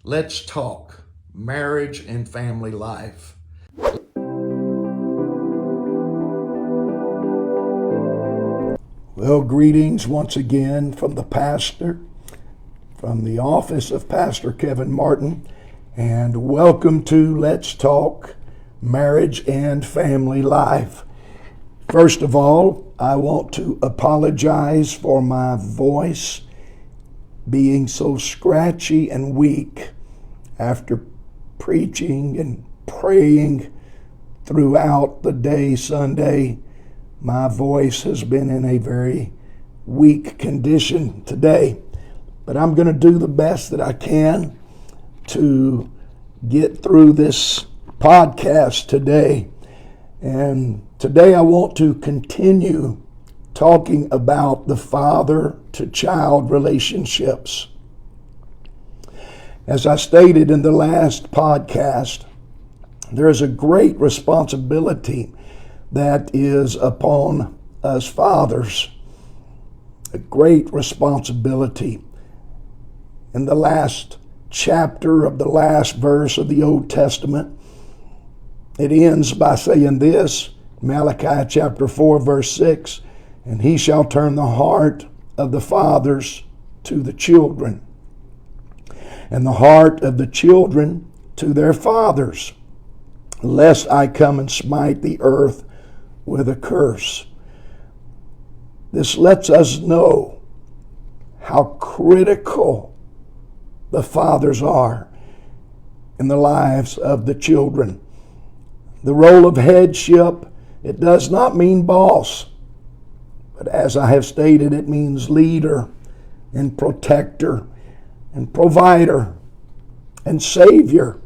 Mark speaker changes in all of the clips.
Speaker 1: Let's talk marriage and family life.
Speaker 2: Well, greetings once again from the pastor, from the office of Pastor Kevin Martin, and welcome to Let's Talk Marriage and Family Life. First of all, I want to apologize for my voice being so scratchy and weak after preaching and praying throughout the day Sunday. My voice has been in a very weak condition today, but I'm going to do the best that I can to get through this podcast today. And today I want to continue talking about the father-to-child relationships. As I stated in the last podcast, there is a great responsibility that is upon us fathers. A great responsibility. In the last chapter of the last verse of the Old Testament, it ends by saying this, Malachi chapter 4 verse 6, "And he shall turn the heart of the fathers to the children, and the heart of the children to their fathers, lest I come and smite the earth with a curse." This lets us know how critical the fathers are in the lives of the children. The role of headship, it does not mean boss, but as I have stated, it means leader and protector and provider and savior.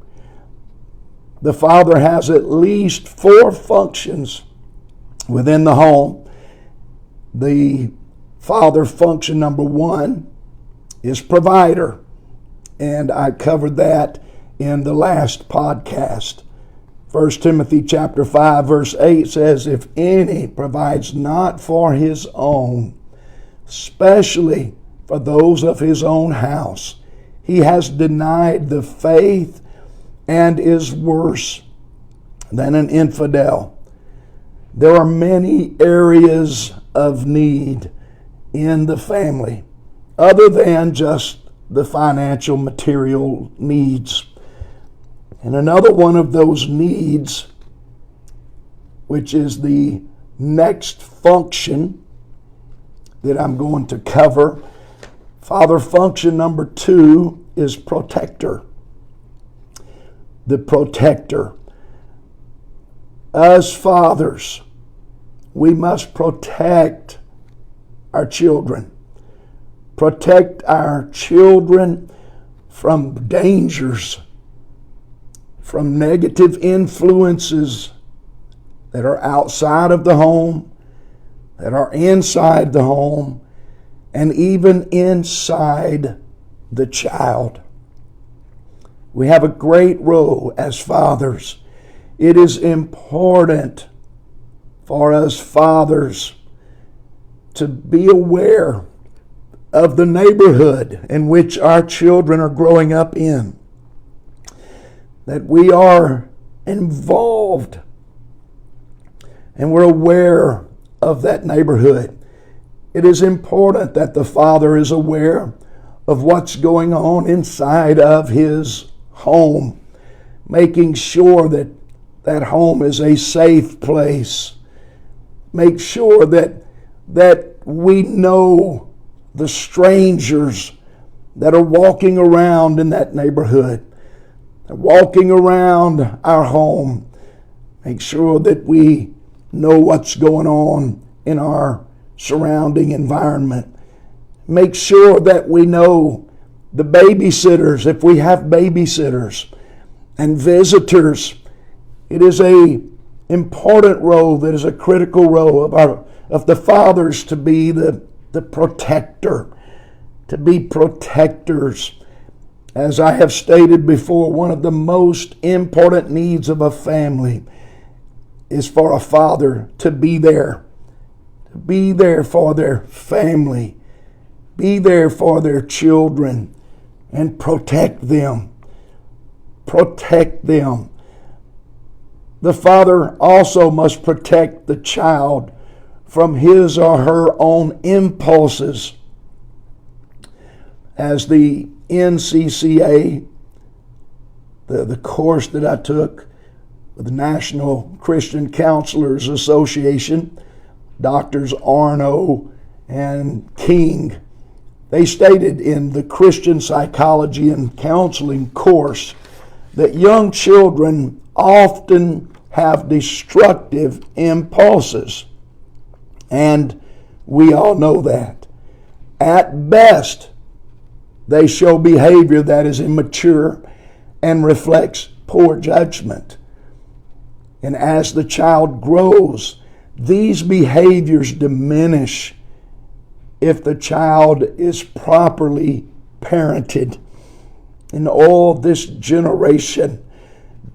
Speaker 2: The father has at least 4 functions within the home. The father function number 1 is provider, and I covered that in the last podcast. 1 Timothy chapter 5 verse 8 says, "If any provides not for his own, especially for those of his own house, he has denied the faith and is worse than an infidel." There are many areas of need in the family other than just the financial material needs. And another one of those needs, which is the next function that I'm going to cover, father function number 2 is protector. The protector. As fathers, we must protect our children. Protect our children from dangers, from negative influences that are outside of the home, that are inside the home, and even inside the child. We have a great role as fathers. It is important for us fathers to be aware of the neighborhood in which our children are growing up in, that we are involved and we're aware of that neighborhood. It is important that the father is aware of what's going on inside of his home, making sure that that home is a safe place. Make sure that we know the strangers that are walking around in that neighborhood, walking around our home. Make sure that we know what's going on in our surrounding environment. Make sure that we know the babysitters, if we have babysitters and visitors. It is a important role, that is a critical role of the fathers to be the protector, to be protectors. As I have stated before, one of the most important needs of a family is for a father to be there for their family, be there for their children, and protect them. protect them. The father also must protect the child from his or her own impulses. As the NCCA, the course that I took with the National Christian Counselors Association, Doctors Arno and King, they stated in the Christian Psychology and Counseling course that young children often have destructive impulses. And we all know that. At best, they show behavior that is immature and reflects poor judgment. And as the child grows, these behaviors diminish if the child is properly parented. And all this generation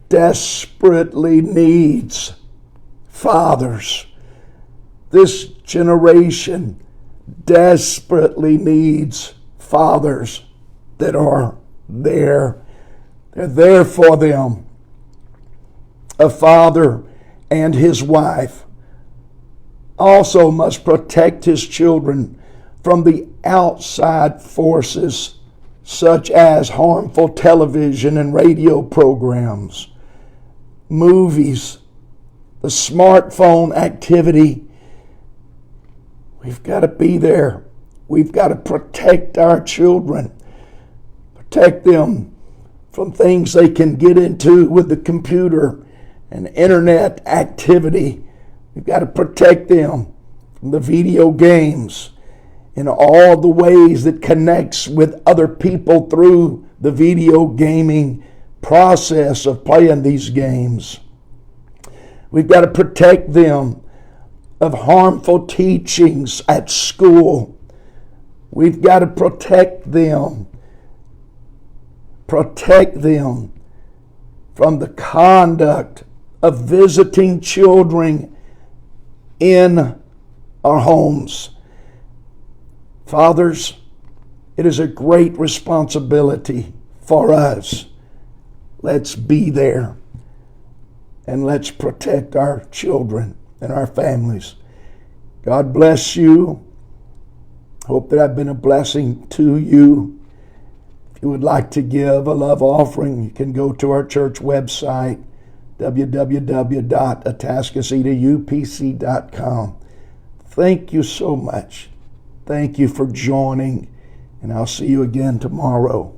Speaker 2: desperately needs fathers. This generation desperately needs fathers that are there. They're there for them. A father and his wife also must protect his children from the outside forces such as harmful television and radio programs, movies, the smartphone activity. We've got to be there. We've got to protect our children. Protect them from things they can get into with the computer and internet activity. We've got to protect them from the video games and all the ways that connects with other people through the video gaming process of playing these games. We've got to protect them of harmful teachings at school. We've got to protect them from the conduct of visiting children in our homes. Fathers, it is a great responsibility for us. Let's be there and let's protect our children and our families. God bless you. Hope that I've been a blessing to you. If you would like to give a love offering, you can go to our church website, www.atascocitaupc.com. Thank you so much. Thank you for joining, and I'll see you again tomorrow.